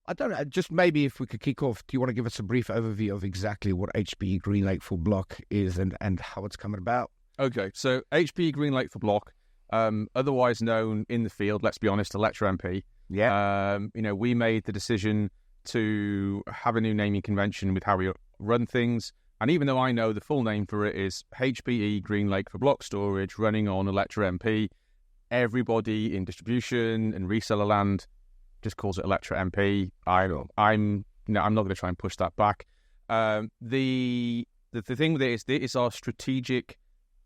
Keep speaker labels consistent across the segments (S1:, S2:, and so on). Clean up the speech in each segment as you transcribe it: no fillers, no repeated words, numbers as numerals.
S1: I don't know, just maybe if we could kick off, do you want to give us a brief overview of exactly what HPE GreenLake for Block is and how it's coming about?
S2: Okay, so HPE GreenLake for Block, otherwise known in the field, let's be honest, Alletra MP.
S1: Yeah.
S2: We made the decision to have a new naming convention with how we run things. And even though I know the full name for it is HPE GreenLake for Block Storage running on Alletra MP, everybody in distribution and reseller land just calls it Alletra MP. I'm not going to try and push that back. The thing with it is, it's our strategic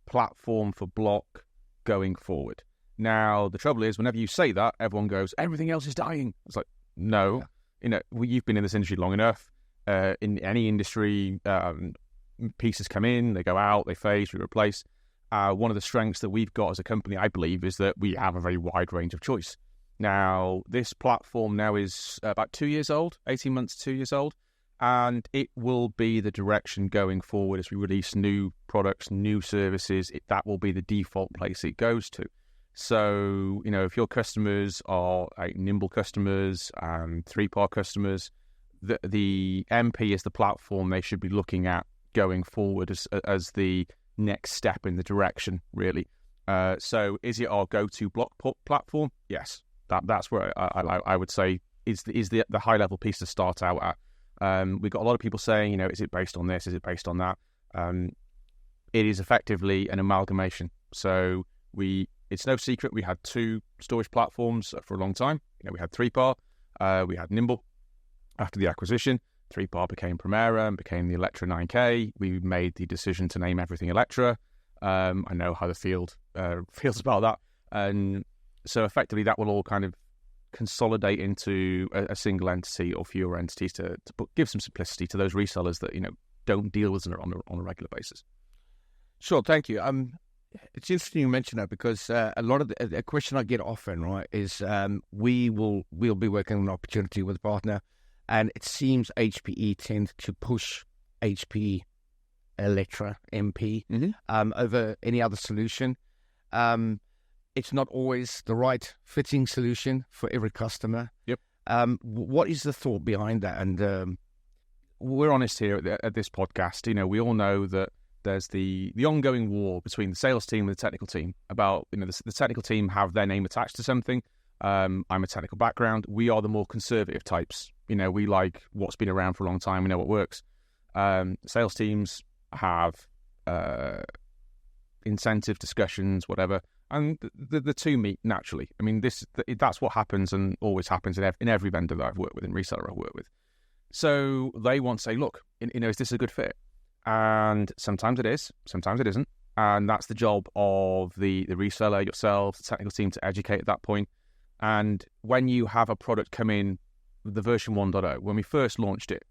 S2: platform for Block going forward. Now, the trouble is, whenever you say that, everyone goes, everything else is dying. It's like, no. Yeah. You've been in this industry long enough. In any industry, pieces come in, they go out, they phase, we replace. One of the strengths that we've got as a company, I believe, is that we have a very wide range of choice. Now, this platform now is about 2 years old, 18 months, 2 years old, and it will be the direction going forward as we release new products, new services. That will be the default place it goes to. So, if your customers are nimble customers and 3PAR customers, the MP is the platform they should be looking at going forward as the next step in the direction, really. So is it our go-to Block platform? Yes. That's where I would say is the high-level piece to start out at. We've got a lot of people saying, is it based on this? Is it based on that? It is effectively an amalgamation. So it's no secret we had two storage platforms for a long time. We had 3PAR, we had Nimble. After the acquisition, 3PAR became Primera and became the Alletra 9K. We made the decision to name everything Alletra. I know how the field feels about that. And so effectively that will all kind of consolidate into a single entity or fewer entities to give some simplicity to those resellers that, don't deal with it on a regular basis.
S1: Sure, thank you. It's interesting you mention that because a lot of the question I get often, right, is we'll be working on an opportunity with a partner, and it seems HPE tends to push HPE Alletra MP over any other solution. It's not always the right fitting solution for every customer.
S2: Yep.
S1: What is the thought behind that? And
S2: we're honest here at this podcast. We all know that there's the ongoing war between the sales team and the technical team about, the technical team have their name attached to something. I'm a technical background. We are the more conservative types. We like what's been around for a long time. We know what works. Sales teams have incentive discussions, whatever, and the two meet naturally. That's what happens and always happens in every vendor that I've worked with, in reseller I've worked with. So they want to say, look, is this a good fit? And sometimes it is, sometimes it isn't. And that's the job of the reseller, yourselves, the technical team to educate at that point. And when you have a product come in, the version 1.0, when we first launched it,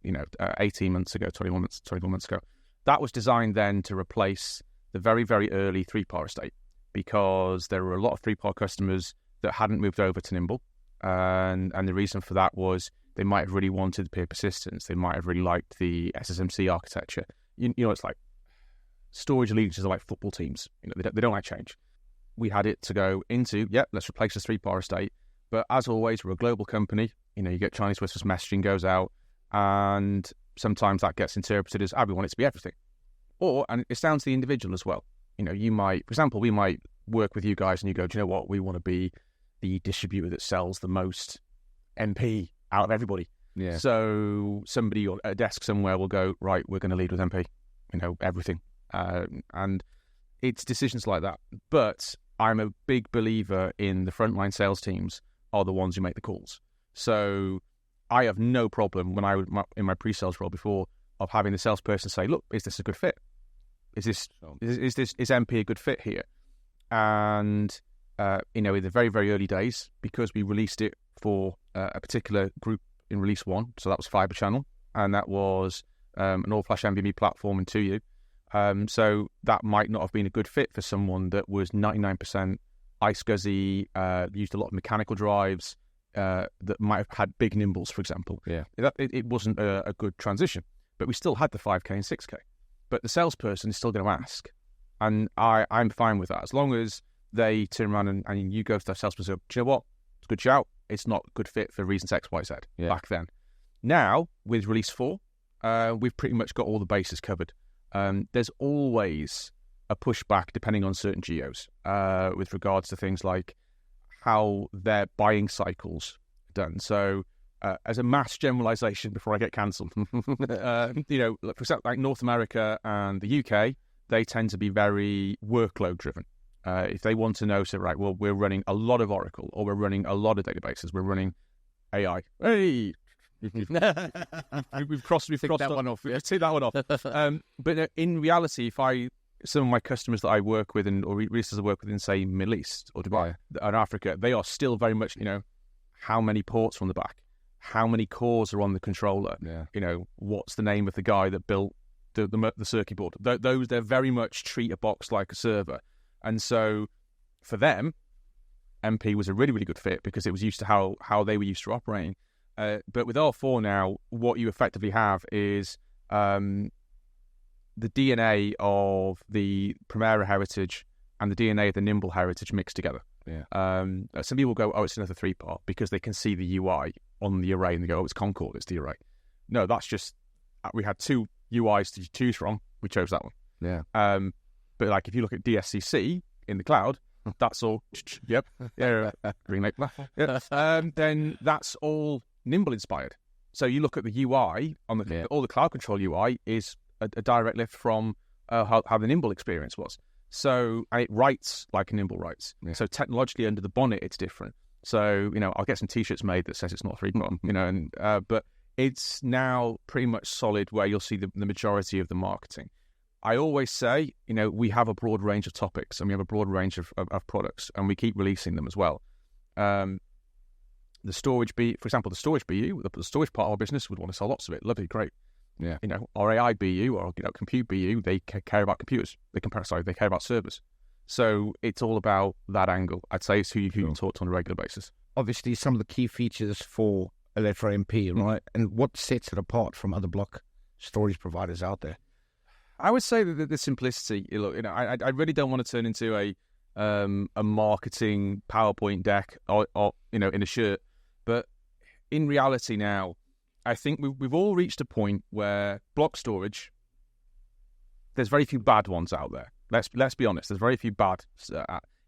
S2: 18 months ago, 21 months ago, that was designed then to replace the very, very early 3PAR estate, because there were a lot of 3PAR customers that hadn't moved over to Nimble. And the reason for that was they might have really wanted peer persistence. They might have really liked the SSMC architecture. It's like storage allegiances are like football teams. They don't like change. We had it to go into, let's replace the 3PAR estate. But as always, we're a global company. You get Chinese whispers messaging goes out, and sometimes that gets interpreted as, we want it to be everything. And it's down to the individual as well. You might, for example, we might work with you guys and you go, do you know what? We want to be the distributor that sells the most MP out of everybody.
S1: Yeah.
S2: So somebody at a desk somewhere will go, right, we're going to lead with MP, everything. And it's decisions like that. But I'm a big believer in the frontline sales teams are the ones who make the calls. So I have no problem when in my pre-sales role before of having the salesperson say, look, is this a good fit? Is MP a good fit here? And in the very, very early days, because we released it for a particular group in release 1, so that was Fibre Channel, and that was an all-flash NVMe platform in 2U. So that might not have been a good fit for someone that was 99% iSCSI, used a lot of mechanical drives, that might have had big Nimbles, for example.
S1: Yeah.
S2: It wasn't a good transition, but we still had the 5K and 6K. But the salesperson is still going to ask, and I'm fine with that. As long as they turn around and you go to the salesperson, do you know what? It's a good shout. It's not a good fit for reasons X, Y, Z back then. Now, with release 4, we've pretty much got all the bases covered. There's always a pushback depending on certain geos with regards to things like how their buying cycles are done. So as a mass generalization before I get cancelled, for example, like North America and the UK, they tend to be very workload driven. If they want to know, so right, well, we're running a lot of Oracle or we're running a lot of databases, we're running AI. Hey, we've
S1: Take that one off.
S2: Take that one off. But in reality, some of my customers that I work with or resellers I work with in, say, Middle East or Dubai or Africa, they are still very much, how many ports are on the back, how many cores are on the controller, what's the name of the guy that built the circuit board. Those, they're very much treat a box like a server. And so for them, MP was a really, really good fit because it was used to how they were used to operating. But with R4 now, what you effectively have is the DNA of the Primera heritage and the DNA of the Nimble heritage mixed together.
S1: Yeah.
S2: Some people go, oh, it's another 3-part because they can see the UI on the array and they go, oh, it's Concord, it's the array. No, that's just, we had 2 UIs to choose from. We chose that one.
S1: Yeah.
S2: But like if you look at DSCC in the cloud, that's all, yep, yeah, green lake, then that's all Nimble inspired. So you look at the UI on all the cloud control UI is a direct lift from how the Nimble experience was. So it writes like a Nimble writes. Yeah. So technologically under the bonnet, it's different. So I'll get some T-shirts made that says it's not 3-part, but it's now pretty much solid where you'll see the majority of the marketing. I always say, we have a broad range of topics and we have a broad range of products and we keep releasing them as well. The storage for example, the storage BU, the storage part of our business would want to sell lots of it. Lovely, great.
S1: Yeah.
S2: Our AI BU or compute BU, they care about computers. They care about servers. So it's all about that angle. I'd say it's who you talk to on a regular basis.
S1: Obviously, some of the key features for Alletra MP, right? And what sets it apart from other block storage providers out there?
S2: I would say that the simplicity. Look, I really don't want to turn into a marketing PowerPoint deck or in a shirt, but in reality now, I think we've all reached a point where block storage, there's very few bad ones out there. Let's be honest. There's very few bad.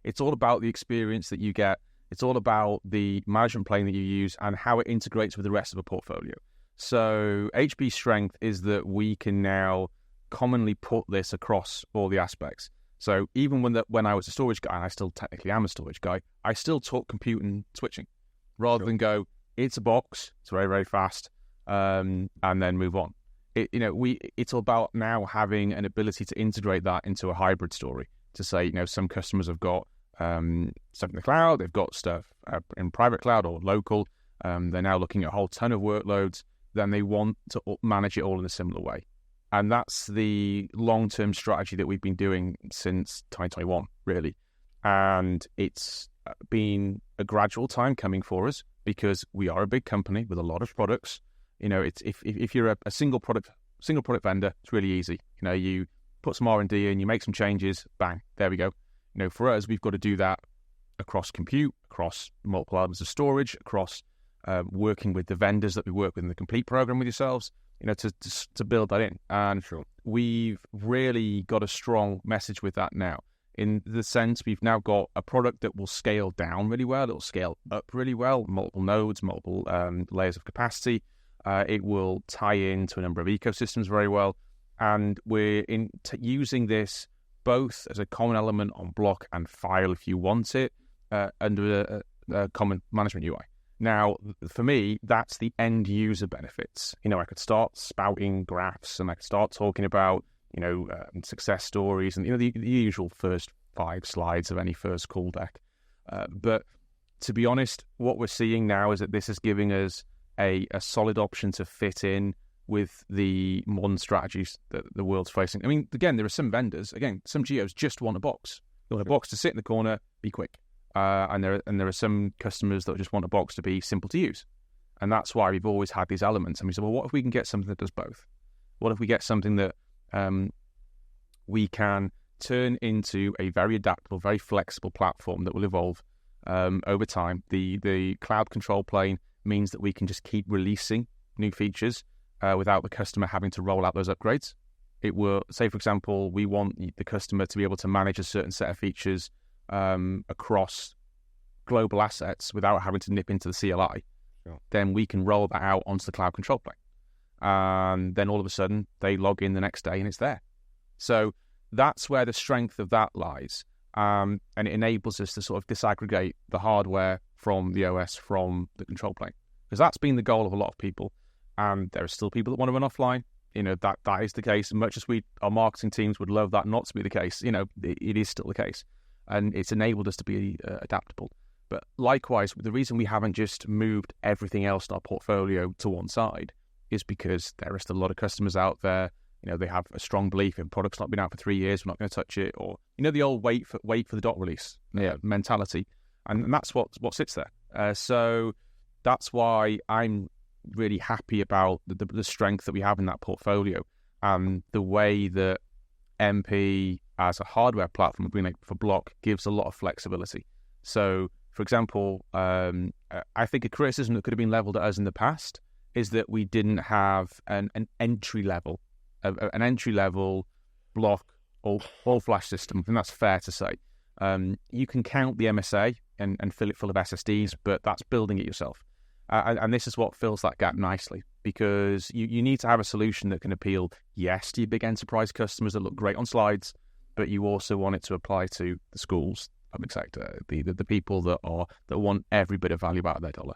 S2: It's all about the experience that you get. It's all about the management plane that you use and how it integrates with the rest of a portfolio. So HP's strength is that we can now commonly put this across all the aspects. So even when I was a storage guy, and I still technically am a storage guy, I still talk compute and switching rather than go, it's a box, it's very, very fast, and then move on. It's all about now having an ability to integrate that into a hybrid story to say, some customers have got stuff in the cloud, they've got stuff in private cloud or local, they're now looking at a whole ton of workloads, then they want to manage it all in a similar way. And that's the long-term strategy that we've been doing since 2021, really. And it's been a gradual time coming for us because we are a big company with a lot of products. It's if you're a single product vendor, it's really easy. You put some R&D in, you make some changes, bang, there we go. For us, we've got to do that across compute, across multiple elements of storage, across working with the vendors that we work with in the complete program with yourselves. To build that in. And we've really got a strong message with that now. In the sense, we've now got a product that will scale down really well. It'll scale up really well. Multiple nodes, multiple layers of capacity. It will tie into a number of ecosystems very well. And we're using this both as a common element on block and file if you want it, under a common management UI. Now, for me, that's the end user benefits. I could start spouting graphs and I could start talking about, success stories and, the usual first 5 slides of any first call deck. But to be honest, what we're seeing now is that this is giving us a solid option to fit in with the modern strategies that the world's facing. I mean, again, there are some vendors, some geos just want a box. They want a box to sit in the corner, be quick. And there are some customers that just want a box to be simple to use. And that's why we've always had these elements. And we said, well, what if we can get something that does both? What if we get something that we can turn into a very adaptable, very flexible platform that will evolve over time? The cloud control plane means that we can just keep releasing new features without the customer having to roll out those upgrades. It will, say, for example, we want the customer to be able to manage a certain set of features across global assets without having to nip into the CLI. Sure. Then we can roll that out onto the cloud control plane. And then all of a sudden, they log in the next day and it's there. So that's where the strength of that lies. And it enables us to sort of disaggregate the hardware from the OS, from the control plane. Because that's been the goal of a lot of people. And there are still people that want to run offline. That is the case. And much as our marketing teams would love that not to be the case, it is still the case. And it's enabled us to be adaptable. But likewise, the reason we haven't just moved everything else in our portfolio to one side is because there are still a lot of customers out there. They have a strong belief in products not been out for 3 years, we're not going to touch it, or the old wait for the dot release mentality, and that's what sits there. So that's why I'm really happy about the strength that we have in that portfolio, and the way that MP as a hardware platform for Block gives a lot of flexibility. So, for example, I think a criticism that could have been leveled at us in the past is that we didn't have an entry level Block all flash system. I think that's fair to say. You can count the MSA and fill it full of SSDs, but that's building it yourself. And this is what fills that gap nicely, because you need to have a solution that can appeal, yes, to your big enterprise customers that look great on slides, but you also want it to apply to the schools, public sector, the people that want every bit of value out of their dollar.